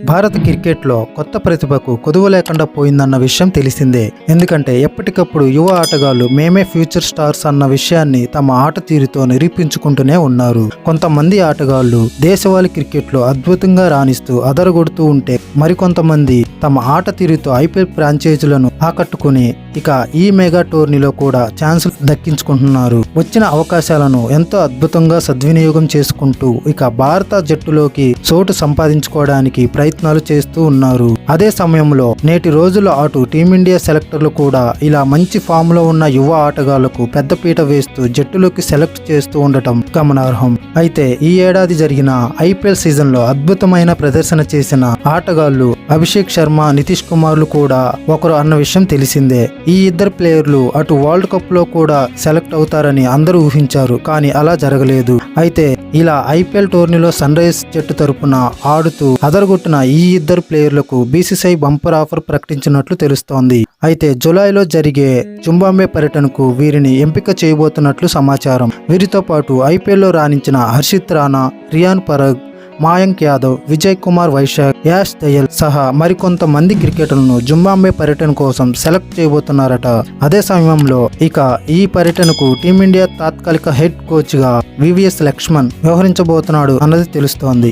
భారత క్రికెట్లో కొత్త ప్రతిభకు కొదువ లేకుండా పోయిందన్న విషయం తెలిసిందే. ఎందుకంటే ఎప్పటికప్పుడు యువ ఆటగాళ్లు మేమే ఫ్యూచర్ స్టార్స్ అన్న విషయాన్ని తమ ఆట తీరుతో నిరూపించుకుంటూనే ఉన్నారు. కొంతమంది ఆటగాళ్లు దేశవాళీ క్రికెట్లో అద్భుతంగా రాణిస్తూ అదరగొడుతూ ఉంటే, మరికొంతమంది తమ ఆట తీరుతో ఐపీఎల్ ఫ్రాంచైజీలను ఆకట్టుకుని ఇక ఈ మెగా టోర్నీలో కూడా ఛాన్సులు దక్కించుకుంటున్నారు. వచ్చిన అవకాశాలను ఎంతో అద్భుతంగా సద్వినియోగం చేసుకుంటూ ఇక భారత జట్టులోకి చోటు సంపాదించుకోవడానికి ప్రయత్నాలు చేస్తూ ఉన్నారు. అదే సమయంలో నేటి రోజుల్లో అటు టీమిండియా సెలెక్టర్లు కూడా ఇలా మంచి ఫామ్ లో ఉన్న యువ ఆటగాళ్లకు పెద్దపీట వేస్తూ జట్టులోకి సెలెక్ట్ చేస్తూ ఉండటం గమనార్హం. అయితే ఈ ఏడాది జరిగిన ఐపీఎల్ సీజన్ లో అద్భుతమైన ప్రదర్శన చేసిన ఆటగాళ్లు అభిషేక్ శర్మ, నితీష్ కుమార్లు కూడా ఒకరు అన్న విషయం తెలిసిందే. ఈ ఇద్దరు ప్లేయర్లు అటు వరల్డ్ కప్ లో కూడా సెలెక్ట్ అవుతారని అందరూ ఊహించారు, కానీ అలా జరగలేదు. అయితే ఇలా ఐపీఎల్ టోర్నీలో సన్ రైజర్స్ జట్టు తరపున ఆడుతూ అదరగొట్టిన ఈ ఇద్దరు ప్లేయర్లకు బీసీసీఐ బంపర్ ఆఫర్ ప్రకటించినట్లు తెలుస్తోంది. అయితే జులైలో జరిగే జింబాబ్వే పర్యటనకు వీరిని ఎంపిక చేయబోతున్నట్లు సమాచారం. వీరితో పాటు ఐపీఎల్లో రాణించిన హర్షిత్ రాణా, రియాన్ పరాగ్, మాయాంక్ యాదవ్, విజయ్ కుమార్ వైశాఖ్, యాష్ దయల్ సహా మరికొంతమంది క్రికెటర్లను జింబాబ్వే పర్యటన కోసం సెలెక్ట్ చేయబోతున్నారట. అదే సమయంలో ఇక ఈ పర్యటనకు టీమిండియా తాత్కాలిక హెడ్ కోచ్ గా వివిఎస్ లక్ష్మణ్ వ్యవహరించబోతున్నాడు అన్నది తెలుస్తోంది.